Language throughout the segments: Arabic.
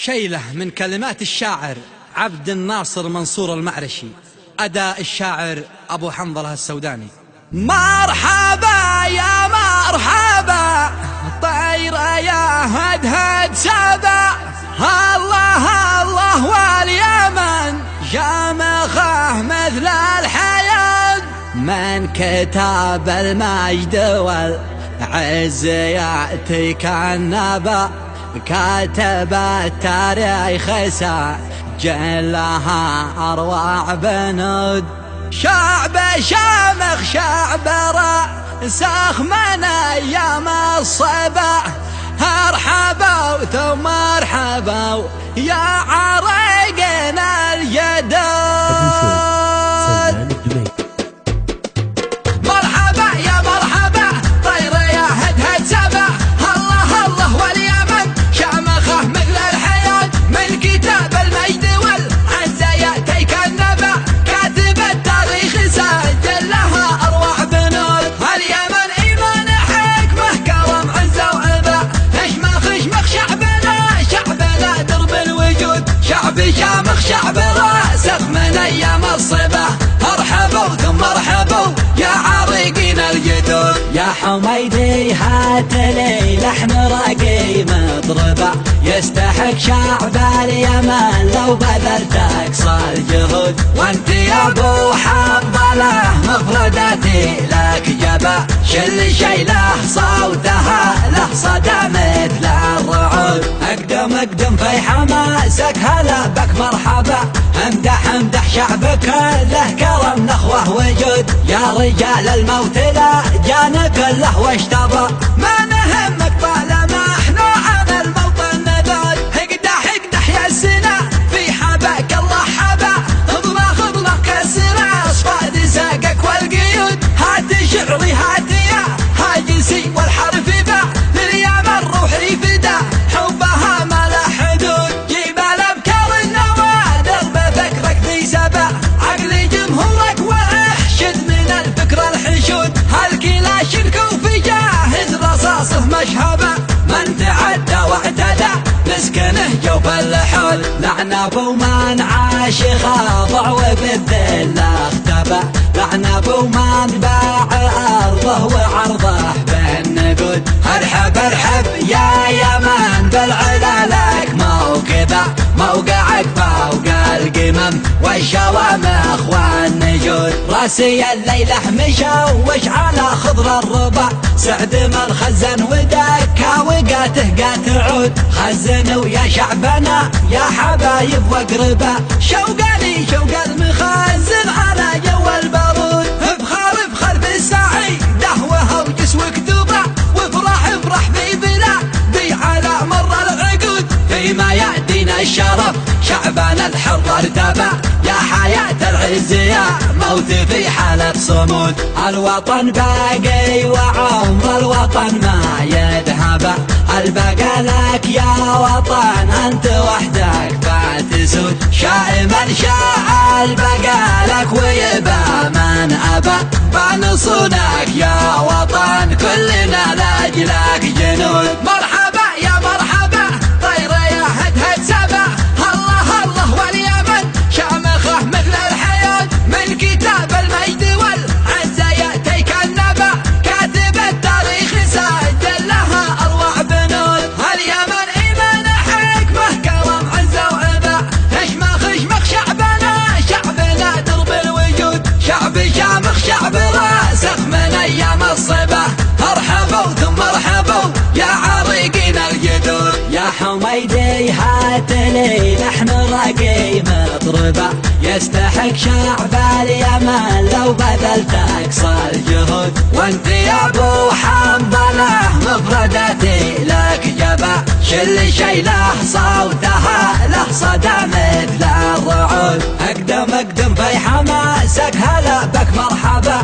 شيلة من كلمات الشاعر عبد الناصر منصور المعرشي، أداء الشاعر أبو حنظلة السوداني. مرحبا يا مرحبا طيرة يا هدهد سبا، الله الله واليمن شامخه مثل الحياة، من كتاب المجد والعز يأتيك النبأ، كاتب التاريخ سجلها أروع بنود، شعب شامخ شعب راسخ من أيام الصبا، ارحبوا ثم ارحبوا يا عريقنا الجدود. مرحبا يا مرحبا طيرة يا هدهد سبا، الله الله واليمن شامخه مثل الحياة، من كتاب المجد والعز يأتيك النبأ، كاتب التاريخ سجل لها أروع بنود، اليمن إيمان حكمة كرم عزة وعبا، اشمخ شعبنا درب الوجود، شعب شامخ شعب راسخ من أيام الصبا، ارحبوا ثم ارحبوا يا عريقين الجدود. يا حميدي هات لي لحن رقي مضربة، يستحق شعب اليمن لو بذلت اقصى الجهود، وانت يا ابو حنظلة مفرداتي لك جبا، شل شيله صوتها له صدى مثل الرعود، اقدم في حماسك هلا بك مرحبا، امدح شعبك له كرم نخوه وجود، يا رجال الموت لا جانب له واشتبى، ما نهمك طالما احنا عن الموطن نذود، اقدح يا السنا في حباك الله حبا، اضلق كسر اصفاد ساقك والقيود، هات شعري هات يا هاجسي والحرف با، لليمن روحي فدا حبها ما له حدود، جيب الابكار النوادر بفكرك ذي سبا، عقل جمهورك واحشد من الفكر الحشود، هالكلاش الكوفي جاهز رصاصه مشهبه، من تعدى واعتدى مسكنه جوف اللحود، لعن ابو من عاش خاضع وبالذل اختبى، لعن ابو من باع ارضه وعرضه بالنقود، ارحب يا يمن بالعلا لك موقعك فوق القمم والشوامخ والنجود، راسي الليلة مشوش على خضر الربع، سعد من خزن ودكا وقاته قات عود، خزنوا يا شعبنا يا حبايب واقربا، شوق المخزن على جو البارود، افخر بالسعيده وهوجس واكتبا، وافرح في بلادي على مر العقود، فيما يأتينا الشرف شعبنا الحر ارتبى، يا حياة العز يا موت في حالة صمود، الوطن باقي وعمر الوطن ما يذهب، البقى لك يا وطن انت وحدك فتسود، شائما شاء البقى لك ويبى من ابى، بنصونك يا وطن كلنا لاجلك جنود. مرحبا يا مرحبا طيرة يا هدهد سبا، الله الله واليمن شامخه مثل الحياة، من كتاب المجد والعز يأتيك النبأ، كاتب التاريخ سجل لها أروع بنود، اليمن إيمان حكمة كرم عزة وعبا، اشمخ شعبنا درب الوجود، شعب شامخ شعب راسخ من أيام الصبا، ارحبوا ثم ارحبوا يا عريقين الجدود. يا حميدي هات لي لحن رقي مضربة، يستحق شعب اليمن لو بذلت اقصى الجهود، وانت يا ابو حنظلة مفرداتي لك جبا، شل شيله صوتها له صدى مثل الرعود، اقدم في حماسك هلا بك مرحبا،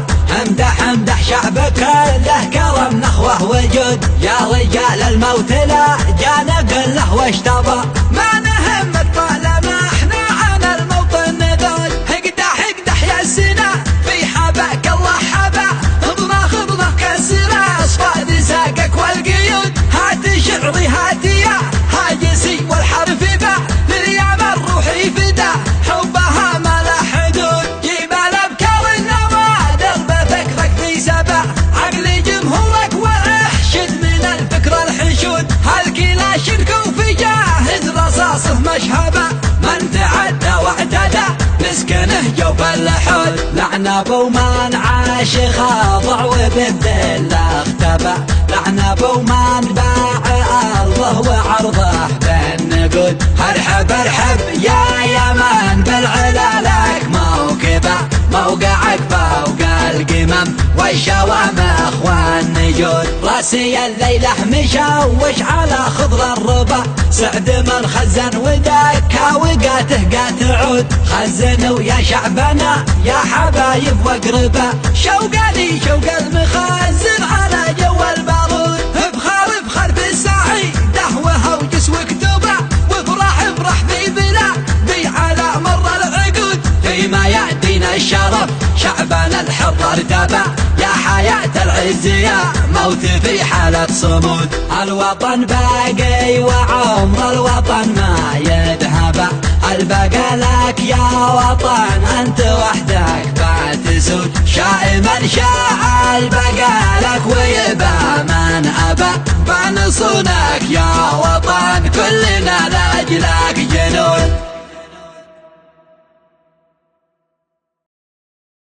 امدح شعبك له كرم نخوه وجود، يا رجال الموت لا جانب له واشتبى، ما نهمك طالما احنا عن الموطن نذود، اقدح يا السنا في حباك الله حبا، اضلق كسر اصفاد ساقك والقيود، هات شعري هات يا هاجسي والحرف با، اللحود. لعن ابو من عاش خاضع وبالذل اختبى، لعن ابو من باع ارضه وعرضه بالنقود. ارحب ارحب يا يمن بالعلا لك موكبه، موقعك فوق القمم والشوامخ والنجود. راسي الليلة مشوش على خضر الربا، سعد من خزن ودكا وقاته قات عود. خزنوا يا شعبنا يا حبايب واقربا، شوق لي شوق المخزن على جو البارود. ابخر ابخر بالسعي دهوها وجس واكتبه، وافرح افرح في بلادي على مر العقود. فيما يأتينا الشرف شعبنا الحر ارتبى، يا حياة العز يا موت في حالة صمود. الوطن باقي وعمر الوطن ما يذهب، البقى لك يا وطن انت وحدك بتسود. شائما شاع البقى لك